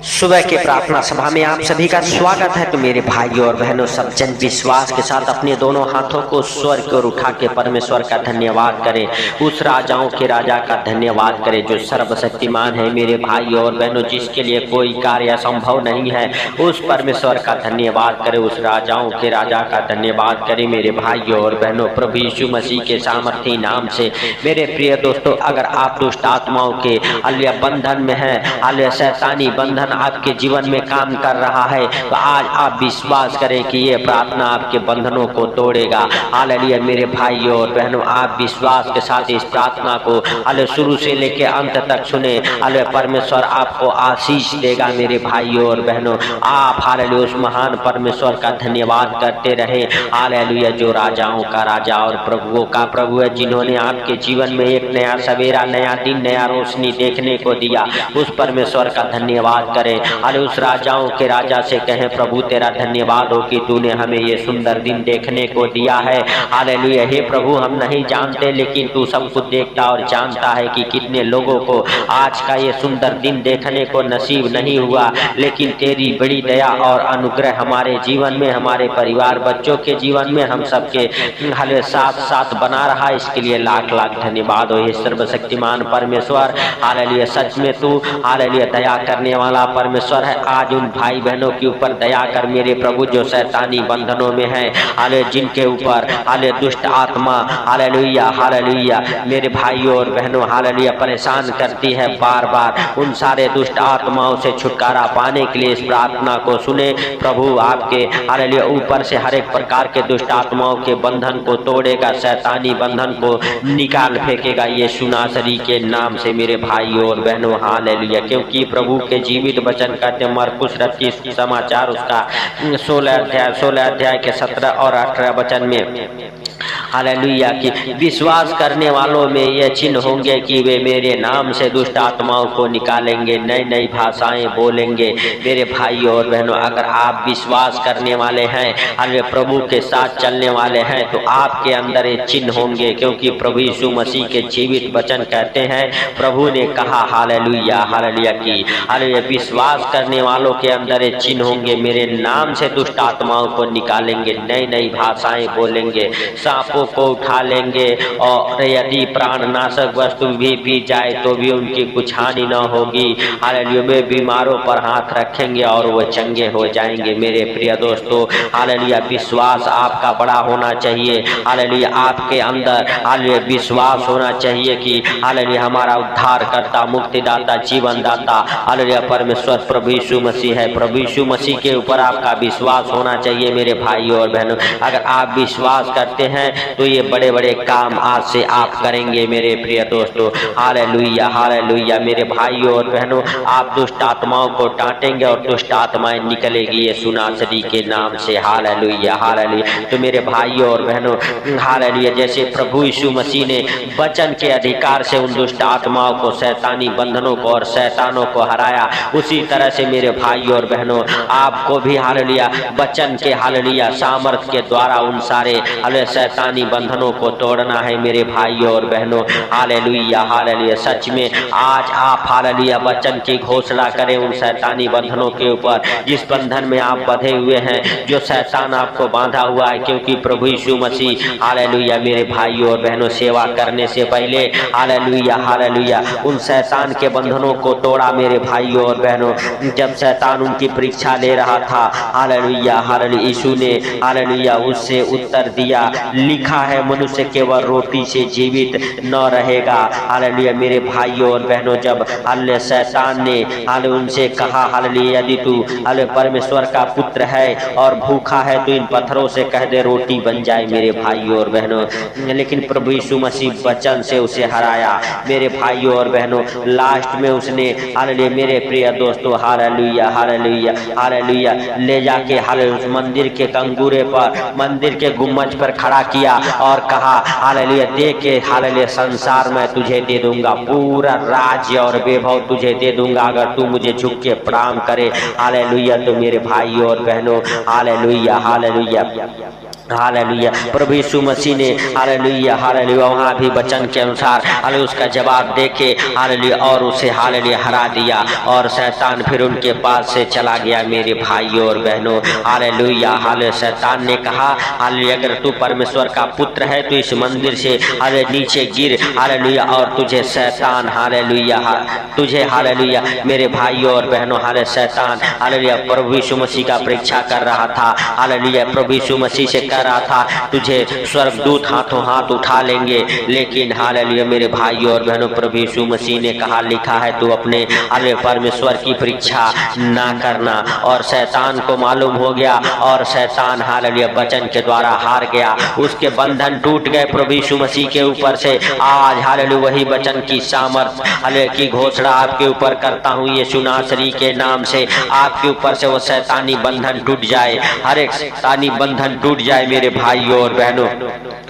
सुबह के प्रार्थना सभा में आप सभी का स्वागत है। तो मेरे भाइयों और बहनों, सब जन विश्वास के साथ अपने दोनों हाथों को स्वर की ओर उठा के परमेश्वर का धन्यवाद करें। उस राजाओं के राजा का धन्यवाद करें जो सर्वशक्तिमान है। मेरे भाइयों और बहनों, जिसके लिए कोई कार्य असंभव नहीं है, उस परमेश्वर का धन्यवाद करें। उस राजाओं के राजा का धन्यवाद करें। मेरे भाइयों और बहनों, प्रभु यीशु मसीह के सामर्थी नाम से मेरे प्रिय दोस्तों, अगर आप दुष्ट आत्माओं के अल्य बंधन में हैं, अल्य शैतानी बंधन आपके जीवन में काम कर रहा है, तो आज आप विश्वास करें कि ये प्रार्थना आपके बंधनों को तोड़ेगा। हालेलुया। मेरे भाइयों और बहनों, आप विश्वास के साथ इस प्रार्थना को हालेलुया शुरू से लेकर अंत तक सुने। हालेलुया। परमेश्वर आपको आशीष देगा। मेरे भाइयों और बहनों, आप हालेलुया उस महान परमेश्वर का धन्यवाद करते रहे। हालेलुया, जो राजाओं का राजा और प्रभुओं का प्रभु है, जिन्होंने आपके जीवन में एक नया सवेरा, नया दिन, नया रोशनी देखने को दिया, उस परमेश्वर का धन्यवाद करें। अरे उस राजाओं के राजा से कहें, प्रभु तेरा धन्यवाद हो कि तूने हमें ये सुंदर दिन देखने को दिया है। हालेलुया। हे प्रभु, हम नहीं जानते, लेकिन तू सब कुछ देखता और जानता है कि कितने लोगों को आज का ये सुंदर दिन देखने को नसीब नहीं हुआ, लेकिन तेरी बड़ी दया और अनुग्रह हमारे जीवन में, हमारे परिवार बच्चों के जीवन में, हम सबके हालेलुया साथ साथ बना रहा। इसके लिए लाख लाख धन्यवाद हो। हे सर्वशक्तिमान परमेश्वर, हालेलुया, सच में तू हालेलुया दया करने वाला परमेश्वर है। आज उन भाई बहनों के ऊपर दया कर मेरे प्रभु, जो शैतानी बंधनों में हैं, हालेलुया, जिनके ऊपर हालेलुया दुष्ट आत्मा हालेलुया हालेलुया मेरे भाइयों और बहनों हालेलुया परेशान करती है बार बार, उन सारे दुष्ट आत्माओं से छुटकारा पाने के लिए इस प्रार्थना को सुने। प्रभु आपके हालेलुया ऊपर से हर एक प्रकार के दुष्ट आत्माओं के बंधन को तोड़ेगा, शैतानी बंधन को निकाल फेंकेगा यीशु नासरी के नाम से। मेरे भाइयों और बहनों हालेलुया, क्योंकि प्रभु के जीवित वचन कहते हैं, मरकुस रचित समाचार उसका 16 अध्याय के 17 और 18 वचन में हालेलुया कि विश्वास करने वालों में ये चिन्ह होंगे कि वे मेरे नाम से दुष्ट आत्माओं को निकालेंगे, नई नई भाषाएं बोलेंगे। मेरे भाइयों और बहनों, अगर आप विश्वास करने वाले हैं, हालेलुया प्रभु के साथ चलने वाले हैं, तो आपके अंदर ये चिन्ह होंगे, क्योंकि प्रभु यीशु मसीह के जीवित वचन कहते हैं, प्रभु ने कहा हालेलुया हालेलुया कि हालेलुया विश्वास करने वालों के अंदर ये चिन्ह होंगे, मेरे नाम से दुष्ट आत्माओं को निकालेंगे, नई नई भाषाएं बोलेंगे, सांपों को उठा लेंगे, और यदि प्राणनाशक वस्तु भी पी जाए तो भी उनकी कुछ हानि न होगी। हालेलुया, वे बीमारों पर हाथ रखेंगे और वो चंगे हो जाएंगे। मेरे प्रिय दोस्तों हालेलुया, विश्वास आपका बड़ा होना चाहिए। हालेलुया, आपके अंदर हालेलुया विश्वास होना चाहिए कि हालेलुया हमारा उद्धार करता, मुक्तिदाता, जीवन दाता हालेलुया परमेश्वर प्रभु यीशु मसीह है। प्रभु यीशु मसीह के ऊपर आपका विश्वास होना चाहिए। मेरे भाइयों और बहनों, अगर आप विश्वास करते हैं तो ये बड़े बड़े काम आज से आप करेंगे। मेरे प्रिय दोस्तों हालेलुया हालेलुया। मेरे भाइयों और बहनों, आप दुष्ट आत्माओं को डांटेंगे और दुष्ट आत्माएं निकलेगी यीशु नासरी के नाम से। Hallelujah hallelujah. तो मेरे भाइयों और बहनों हालेलुया, जैसे प्रभु यीशु मसीह ने वचन के अधिकार से उन दुष्ट आत्माओं को, शैतानी बंधनों को और शैतानों को हराया, उसी तरह से मेरे भाइयों और बहनों आपको भी हालेलुया वचन के हालेलुया सामर्थ्य के द्वारा उन सारे हालेलुया शैतानी बंधनों को तोड़ना है। मेरे भाइयों और बहनों हालेलुया हालेलुया। सच में आज आप हालेलुया वचन की घोषणा करें उन शैतानी बंधनों के ऊपर, जिस बंधन में आप बंधे हुए हैं, जो शैतान आपको बांधा हुआ है, क्योंकि प्रभु यीशु मसीह हालेलुया मेरे भाइयों और बहनों सेवा करने से पहले हालेलुया हालेलुया उन शैतान के बंधनों को तोड़ा। मेरे भाइयों और बहनों, जब शैतान उनकी परीक्षा ले रहा था हालेलुया हालेलुया, यीशु ने हालेलुया उससे उत्तर दिया, लिखा है मनुष्य केवल रोटी से जीवित न रहेगा। हालेलुया मेरे भाइयों और बहनों, जब हालेलुया शैतान ने हालेलुया उनसे कहा हालेलुया यदि तू हालेलुया परमेश्वर का पुत्र है और भूखा है तो इन पत्थरों से कह दे रोटी बन जाए। मेरे भाइयों और बहनों, लेकिन प्रभु यीशु मसीह वचन से उसे हराया। मेरे भाइयों और बहनों, लास्ट में उसने हालेलुया मेरे प्रिय दोस्तों हालेलुया हालेलुया हालेलुया ले जाके हालेलुया उस मंदिर के कंगूरे पर, मंदिर के गुम्बज पर खड़ा किया और कहा हालेलुया, दे के हालेलुया संसार में तुझे दे दूंगा, पूरा राज्य और वैभव तुझे दे दूंगा अगर तू मुझे झुक के प्रणाम करे। हालेलुया। तो मेरे भाई और बहनों हालेलुया हालेलुया हालेलुया, प्रभु यीशु मसीह ने हालेलुया हालेलुया वहाँ भी वचन के अनुसार हालेलुया उसका जवाब देके हालेलुया और उसे हालेलुया हरा दिया और शैतान फिर उनके पास से चला गया। मेरे भाइयों और बहनों हालेलुया हालेलुया, शैतान ने कहा हालेलुया अगर तू परमेश्वर का पुत्र है तो इस मंदिर से हालेलुया नीचे गिर हालेलुया और तुझे शैतान हालेलुया तुझे हालेलुया मेरे भाइयों और बहनों हालेलुया शैतान हालेलुया प्रभु यीशु मसीह का परीक्षा कर रहा था। हालेलुया प्रभु यीशु मसीह से कह रहा था तुझे स्वर्गदूत हाथों हाथ उठा लेंगे, लेकिन हालेलुया मेरे भाइयों और बहनों प्रभु यीशु मसीह ने कहा लिखा है तू अपने हालेलुया परमेश्वर की परीक्षा ना करना। और शैतान को मालूम हो गया और शैतान हालेलुया वचन के द्वारा हार गया, उसके बंधन टूट गए प्रभु यीशु मसीह के ऊपर से। आज हालेलुया वही वचन की सामर्थ हालेलुया की घोषणा आपके ऊपर करता हूँ यीशु नासरी के नाम से, आपके ऊपर से वो शैतानी बंधन टूट जाए, हर एक शैतानी बंधन टूट जाए। मेरे भाइयों और बहनों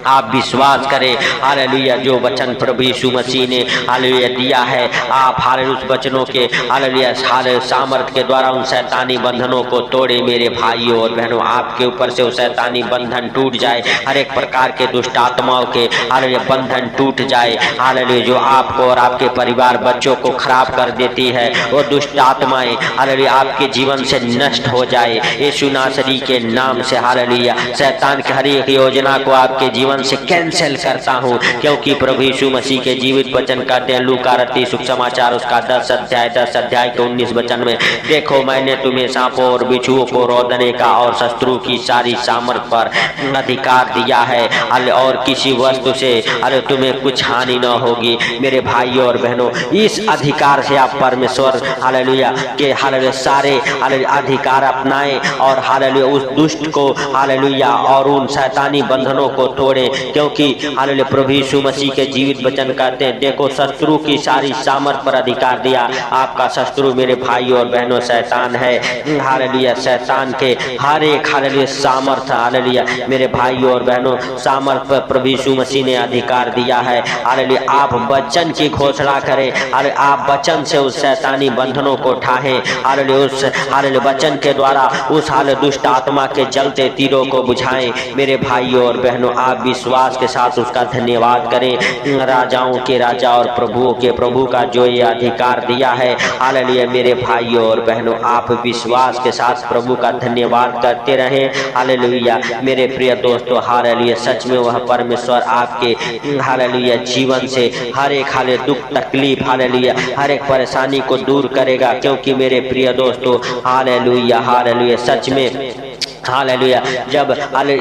आप विश्वास करें हालेलुया जो वचन प्रभु यीशु मसीह ने हालेलुया दिया है, आप हालेलुया उस वचनों के हालेलुया सामर्थ के द्वारा उन शैतानी बंधनों को तोड़े। मेरे भाइयों और बहनों आपके ऊपर से वो शैतानी बंधन टूट जाए, हर एक प्रकार के दुष्ट आत्माओं के हालेलुया बंधन टूट जाए। हालेलुया जो आपको और आपके परिवार बच्चों को खराब कर देती है वो दुष्ट आत्माएं हालेलुया आपके जीवन से नष्ट हो जाए यीशु नासरी के नाम से। हालेलुया शैतान की हर एक योजना को आपके जीवन से कैंसिल करता हूँ, क्योंकि प्रभु यीशु मसीह के जीवित वचन कहते हैं लूका रत्ती शुभ समाचार उसका 10 अध्याय के 19 वचन में, देखो मैंने तुम्हें सांपों और बिच्छुओं को रोदने का और शत्रु की सारी सामर्थ पर अधिकार दिया है और किसी वस्तु से तुम्हें कुछ हानि न होगी। मेरे भाइयों और बहनों इस अधिकार से आप परमेश्वर हालेलुया के हालेलुया सारे हालेलुया अधिकार अपनाएं और हालेलुया उस दुष्ट को हालेलुया और उन शैतानी बंधनों को तोड़े, क्योंकि हालेलुया प्रभु यीशु मसीह के जीवित वचन कहते हैं देखो शत्रु की सारी सामर्थ पर अधिकार दिया। आपका शत्रु मेरे भाइयों और बहनों शैतान है। हालेलुया शैतान के हर एक हालेलुया सामर्थ हालेलुया मेरे भाइयों और बहनों सामर्थ पर प्रभु यीशु मसीह ने अधिकार दिया है। हालेलुया आप वचन की घोषणा करें, हालेलुया आप वचन से उस शैतानी बंधनों को उठाएं, हालेलुया उस हालेलुया वचन के द्वारा उस हालेलुया दुष्ट आत्मा के जलते तीरों को बुझाएं। मेरे भाइयों और बहनों आप विश्वास के साथ उसका धन्यवाद करें। राजाओं के राजा और प्रभुओं के प्रभु का जो ये अधिकार दिया है हालेलुया मेरे भाइयों और बहनों आप विश्वास के साथ प्रभु का धन्यवाद करते रहें। हालेलुया मेरे प्रिय दोस्तों हालेलुया सच में वह परमेश्वर आपके हालेलुया जीवन से हर एक हालेलुया दुख तकलीफ हालेलुया हर एक परेशानी को दूर करेगा, क्योंकि मेरे प्रिय दोस्तों हालेलुया हालेलुया सच में हालेलुया जब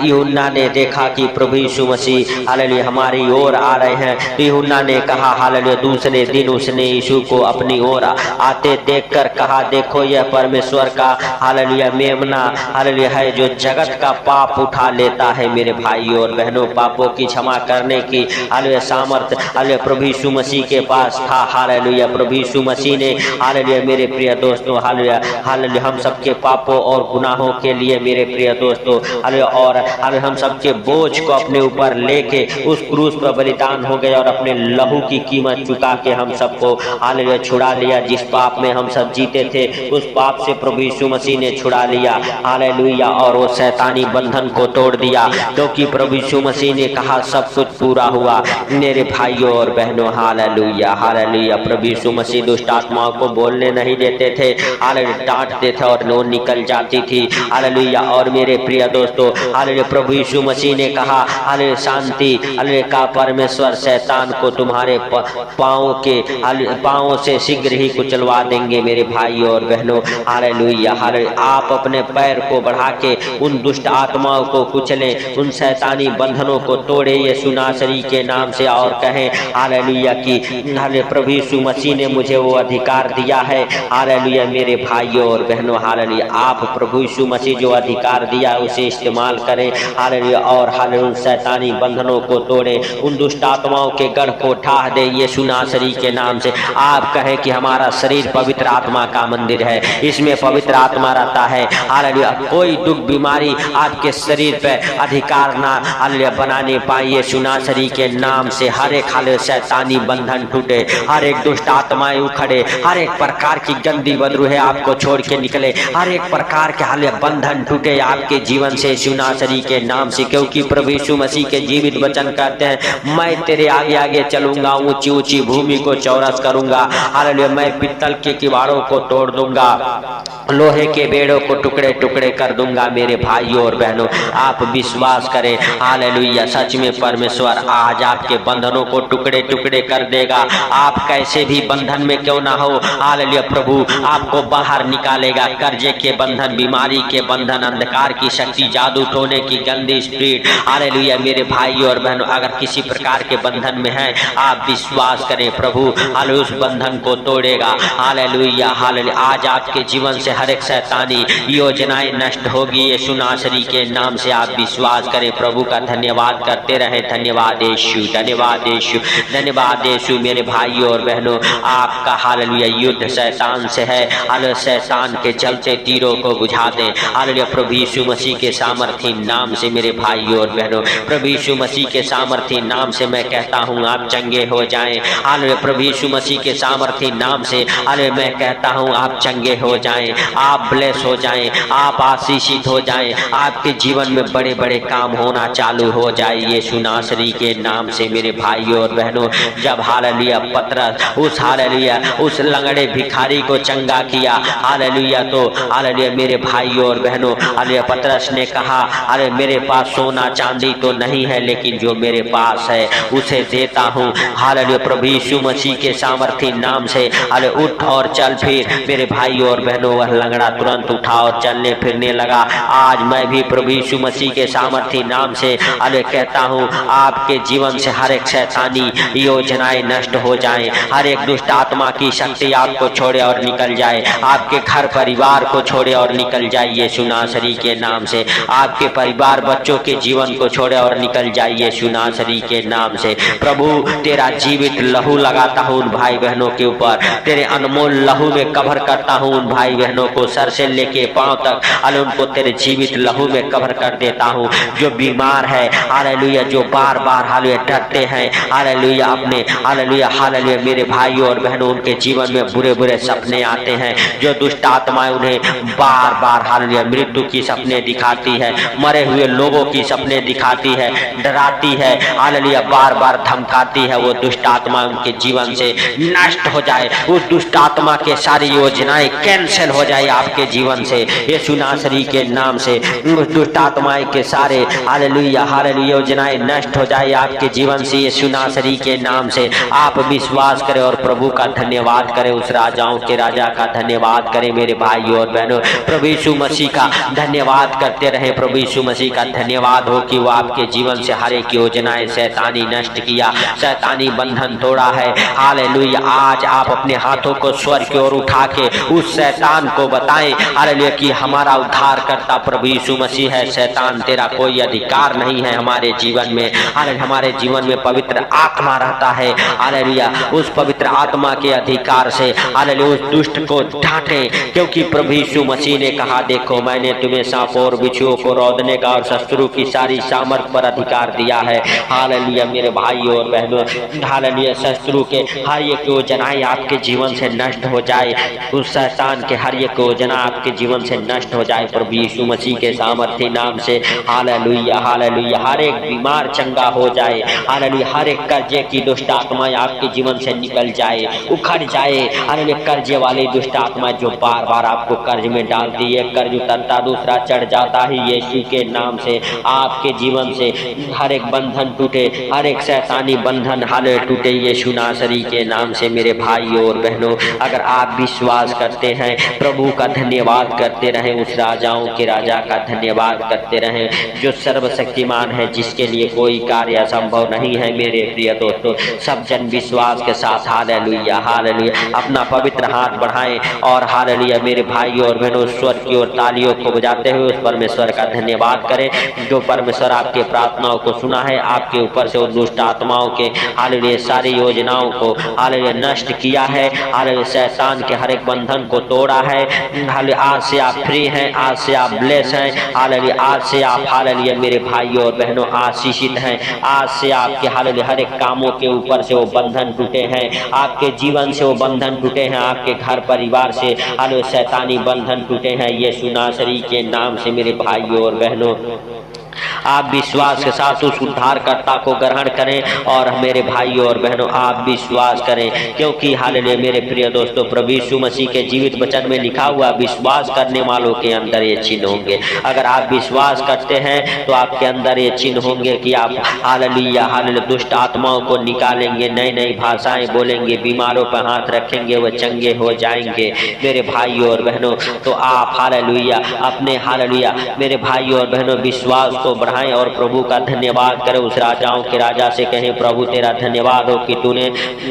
यूहन्ना ने देखा कि प्रभु यीशु मसीह हालेलुया हमारी ओर आ रहे हैं तो यूहन्ना ने कहा हालेलुया दूसरे दिन उसने यीशु को अपनी ओर आते देखकर कहा देखो यह परमेश्वर का हालेलुया मेमना हालेलुया है जो जगत का पाप उठा लेता है। मेरे भाइयों और बहनों पापों की क्षमा करने की हालेलुया सामर्थ हालेलुया प्रभु यीशु मसीह के पास था। हालेलुया प्रभु यीशु मसीह ने हालेलुया मेरे प्रिय दोस्तों हालेलुया हालेलुया हम सबके पापों और गुनाहों के लिए मेरे प्रिय दोस्तों और हम सबके बोझ को अपने ऊपर लेके उस क्रूस पर बलिदान हो गए और अपने लहू की कीमत चुका के हम सबको हालेलुया छुड़ा लिया। जिस पाप में हम सब जीते थे उस पाप से प्रभु यीशु मसीह ने छुड़ा लिया हालेलुया और वो शैतानी बंधन को तोड़ दिया, क्योंकि प्रभु यीशु मसीह ने कहा सब कुछ पूरा हुआ। मेरे भाइयों और बहनों हालेलुया हालेलुया प्रभु यीशु मसीह दुष्ट आत्माओं को बोलने नहीं देते थे, हालेलुया डांटते थे और वो निकल जाती थी। हालेलुया और मेरे प्रिय दोस्तों हालेलुया प्रभु यीशु मसीह ने कहा हालेलुया शांति हालेलुया का परमेश्वर शैतान को तुम्हारे पांवों से शीघ्र ही कुचलवा देंगे। मेरे भाइयों और बहनों हालेलुया हालेलुया आप अपने पैर को बढ़ा के उन दुष्ट आत्माओं को कुचलें, उन शैतानी बंधनों को तोड़े यीशु नासरी के नाम से और कहें हालेलुया कि हालेलुया प्रभु यीशु मसीह ने मुझे वो अधिकार दिया है। हालेलुया मेरे भाइयों और बहनों हालेलुया आप प्रभु यीशु मसीह जो अधिकार दिया उसे इस्तेमाल करें हालेलुया। और हालेलुया उन शैतानी बंधनों को तोड़े, उन दुष्ट आत्माओं के गढ़ को ठाह दे यीशु नासरी के नाम से। आप कहें कि हमारा शरीर पवित्र आत्मा का मंदिर है, इसमें पवित्र आत्मा रहता है हालेलुया। कोई दुख बीमारी आपके शरीर पे अधिकार ना हालेलुया बनाने पाए यीशु नासरी के नाम से। हर एक हालेलुया शैतानी बंधन टूटे, हर एक दुष्ट आत्माएं उखड़े, हर एक प्रकार की गंदी बदरूहें आपको छोड़ के निकले, हर एक प्रकार के हालेलुया बंधन टूटे आपके जीवन से यीशु नासरी के नाम से। क्योंकि प्रभु यीशु मसीह के जीवित वचन कहते हैं, मैं तेरे आगे आगे चलूंगा, ऊंची ऊंची भूमि को चौरस करूंगा हालेलुया। मैं पित्तल के किवाड़ों को तोड़ दूंगा, लोहे के बेड़ों को टुकड़े टुकड़े कर दूंगा। मेरे भाइयों और बहनों आप विश्वास करें हालेलुया, सच में परमेश्वर आज आपके बंधनों को टुकड़े टुकड़े कर देगा। आप कैसे भी बंधन में क्यों ना हो हालेलुया, प्रभु आपको बाहर निकालेगा। कर्जे के बंधन, बीमारी के बंधन, अंधकार की शक्ति, जादू टोने की गंदी स्पिरिट हालेलुया। मेरे भाइयों और बहनों अगर किसी प्रकार के बंधन में है आप विश्वास करें, प्रभु हालेलुया उस बंधन को तोड़ेगा हालेलुया हालेलुया। आज आपके जीवन से हर एक शैतानी योजनाएं नष्ट होगी यीशु नासरी के नाम से। आप विश्वास करें, प्रभु का धन्यवाद करते रहे। धन्यवाद यीशु, धन्यवाद यीशु, धन्यवाद यीशु। मेरे भाइयों और बहनों आपका हालेलुया युद्ध शैतान से है हालेलुया। शैतान के चलते तीरों को बुझा दें हालेलुया प्रभु यीशु मसीह के सामर्थी नाम से। मेरे भाइयों और बहनों प्रभु यीशु मसीह के सामर्थी नाम से मैं कहता हूँ आप चंगे हो जाएं हालेलुया। प्रभु यीशु मसीह के सामर्थी नाम से हालेलुया मैं कहता हूँ आप चंगे हो जाएं, आप ब्लेस हो जाएं, आप आशीषित हो जाएं, आपके जीवन में बड़े बड़े काम होना चालू हो जाए यीशु नासरी के नाम से। मेरे भाइयों और बहनों जब हालेलुया पतरस उस हालेलुया उस लंगड़े भिखारी को चंगा किया हालेलुया, तो हालेलुया मेरे भाइयों और बहनों हालेलुया पतरस ने कहा अरे मेरे पास सोना चांदी तो नहीं है, लेकिन जो मेरे पास है उसे देता हूँ हालेलुया। प्रभु यीशु मसीह के सामर्थी नाम से हालेलुया उठ और चल फिर। मेरे भाइयों और बहनों वह लंगड़ा तुरंत उठा और चलने फिरने लगा। आज मैं भी प्रभु यीशु मसीह के सामर्थी नाम से हालेलुया कहता हूँ आपके जीवन से हर एक शैतानी योजनाएं नष्ट हो जाएं, हर एक दुष्ट आत्मा की शक्ति आपको छोड़े और निकल जाए, आपके घर परिवार को छोड़े और निकल जाए यीशु नासरी के नाम से। आपके परिवार बच्चों के जीवन को छोड़े और निकल जाए यीशु नासरी के नाम से। प्रभु तेरा जीवित लहू लगाता हूँ उन भाई बहनों के ऊपर, तेरे अनमोल लहू में कवर करता हूँ उन भाई बहनों को, सर से लेके पांव तक हालेलुया उनको तेरे जीवित लहू में कवर कर देता हूँ। जो बीमार है हालेलुया, जो बार बार हालेलुया डरते हैं हालेलुया अपने हालेलुया हालेलुया मेरे भाइयों और बहनों उनके जीवन में बुरे बुरे सपने आते हैं, जो दुष्ट आत्माएं उन्हें बार बार हालेलुया मृत्यु की सपने दिखाती है, मरे हुए लोगों की सपने दिखाती है, डराती है हालेलुया, बार बार धमकाती है, वो दुष्ट आत्मा उनके जीवन से नष्ट हो जाए। उस दुष्ट आत्मा के सारी योजनाएं कैंसिल हो जाए आपके जीवन से यीशु नासरी के नाम से। उस दुष्ट आत्माएं के सारे हालेलुया हालेलुया योजनाएं नष्ट हो जाए आपके जीवन से यीशु नासरी के नाम से। आप विश्वास करें और प्रभु का धन्यवाद करें, उस राजाओं के राजा का धन्यवाद करें। मेरे भाइयों और बहनों प्रभु यीशु मसीह का धन्यवाद करते रहे। प्रभु यीशु मसीह का धन्यवाद हो कि वो आपके जीवन से हर एक योजनाएं शैतानी नष्ट किया, शैतानी बंधन तोड़ा है हालेलुया। आज आप अपने हाथों को स्वर्ग की ओर उठा के उस शैतान को बताएं हालेलुया कि हमारा उद्धार करता प्रभु यीशु मसीह है। शैतान तेरा कोई अधिकार नहीं है हमारे जीवन में हालेलुया। हमारे जीवन में पवित्र आत्मा रहता है हालेलुया, उस पवित्र आत्मा के अधिकार से हालेलुया उस दुष्ट को डांटे, क्योंकि प्रभु यीशु मसीह ने कहा देखो मैंने तुम्हें सांपों और बिच्छुओं को रौंदने का और शत्रु की सारी सामर्थ पर अधिकार दिया है हालेलुया। मेरे भाइयों और बहनों हालेलुया शत्रु के हर एक योजनाएं आपके जीवन से नष्ट हो जाए, उस शैतान के हर एक योजना आपके जीवन से नष्ट हो जाए प्रभु यीशु मसीह के सामर्थी नाम से हालेलुया हालेलुया। हर एक बीमार चंगा हो जाए हालेलुया, हर एक कर्जे की दुष्ट आत्माएं आपके जीवन से निकल जाए, उखड़ जाए हालेलुया। कर्जे वाली दुष्ट आत्मा जो बार बार आपको कर्ज में डालती है, कर्ज उतरता दूसरा चढ़ जाता है यीशु के नाम से आपके जीवन से हर एक बंधन टूटे, हर एक शैतानी बंधन हालेलुया टूटे यीशु नासरी के नाम से। मेरे भाइयों और बहनों अगर आप विश्वास करते हैं प्रभु का धन्यवाद करते रहें, उस राजाओं के राजा का धन्यवाद करते रहें जो सर्वशक्तिमान है, जिसके लिए कोई कार्य असंभव नहीं है। मेरे प्रिय दोस्तों सब जन विश्वास के साथ हालेलुया हालेलुया अपना पवित्र हाथ बढ़ाएं और हालेलुया मेरे भाइयों और बहनों स्वर्ग की ओर तालियों को को बजाते हुए उस परमेश्वर का धन्यवाद करें जो परमेश्वर आपके प्रार्थनाओं को सुना है, आपके ऊपर से उन दुष्ट आत्माओं के हालेलुया सारी योजनाओं को हालेलुया नष्ट किया है, हालेलुया शैतान के हर एक बंधन को तोड़ा है। हालेलुया आज से आप फ्री हैं, आज से आप ब्लेस हैं, हालेलुया आज से आप हालेलुया मेरे भाइयों और बहनों आशीषित हैं। आज से आपके हालेलुया हर एक कामों के ऊपर से वो बंधन टूटे हैं, आपके जीवन से वो बंधन टूटे हैं, आपके घर परिवार से हालेलुया शैतानी बंधन टूटे हैं। यीशु नासरी के नाम से मेरे भाइयों और बहनों आप विश्वास के साथ उस उद्धारकर्ता को ग्रहण करें और मेरे भाइयों और बहनों आप विश्वास करें, क्योंकि हालेलुया मेरे प्रिय दोस्तों प्रभु यीशु मसीह के जीवित वचन में लिखा हुआ विश्वास करने वालों के अंदर ये चिन्ह होंगे। अगर आप विश्वास करते हैं तो आपके अंदर ये चिन्ह होंगे कि आप हालेलुया हालेलुया दुष्ट आत्माओं को निकालेंगे, नई नई भाषाएं बोलेंगे, बीमारों पर हाथ रखेंगे, वह चंगे हो जाएंगे। मेरे भाइयों और बहनों तो आप हालेलुया अपने हालेलुया मेरे भाइयों और बहनों विश्वास को बढ़ाएं और प्रभु का धन्यवाद करें। उस राजाओं के राजा से कहें प्रभु तेरा धन्यवाद हो कि तूने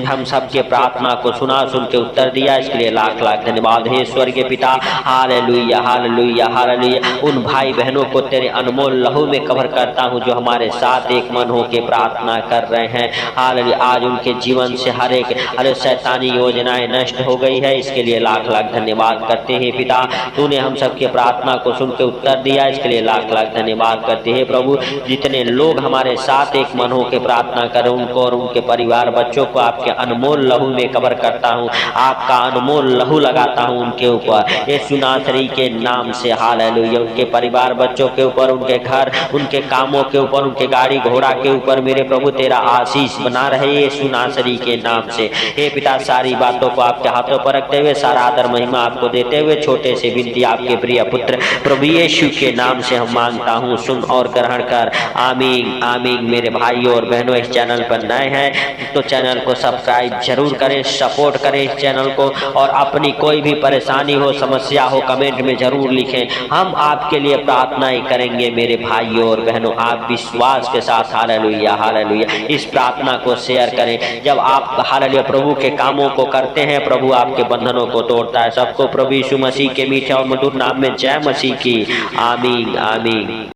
हम सबके प्रार्थना को सुना, सुन के उत्तर दिया, इसके लिए लाख लाख धन्यवाद। हे स्वर्गीय पिता हालेलुया हालेलुया हालेलुया उन भाई बहनों को तेरे अनमोल लहू में कवर करता हूँ जो हमारे साथ एक मन हो के प्रार्थना कर रहे हैं। हालेलुया आज उनके जीवन से हर एक शैतानी योजनाएं नष्ट हो गई है, इसके लिए लाख लाख धन्यवाद करते हैं। पिता तूने हम सबके प्रार्थना को सुन के उत्तर दिया, इसके लिए लाख लाख धन्यवाद करते हैं। प्रभु जितने लोग हमारे साथ एक मन हो के प्रार्थना करें उनको और उनके परिवार बच्चों को आपके अनमोल लहू में कवर करता हूँ, आपका अनमोल लहू लगाता हूँ उनके ऊपर यीशु नासरी के नाम से। हालेलुया उनके परिवार बच्चों के ऊपर, उनके घर, उनके कामों के ऊपर, उनके गाड़ी घोड़ा के ऊपर मेरे प्रभु तेरा आशीष बना रहे यीशु नासरी के नाम से। हे पिता सारी बातों को आपके हाथों पर रखते हुए सारा आदर महिमा आपको देते हुए छोटे से विनती आपके प्रिय पुत्र प्रभु यीशु के नाम से हम मांगता हूँ, सुन और ग्रहण कर। आमीन आमीन। मेरे भाइयों और बहनों इस चैनल पर नए हैं तो चैनल को सब्सक्राइब जरूर करें, सपोर्ट करें इस चैनल को, और अपनी कोई भी परेशानी हो समस्या हो कमेंट में जरूर लिखें, हम आपके लिए प्रार्थनाएं करेंगे। मेरे भाइयों और बहनों आप विश्वास के साथ हालेलुया हालेलुया इस प्रार्थना को शेयर करें। जब आप हालेलुया प्रभु के कामों को करते हैं प्रभु आपके बंधनों को तोड़ता है। सबको प्रभु यीशु मसीह के मीठे और मधुर नाम में जय मसीह की। आमीन आमीन।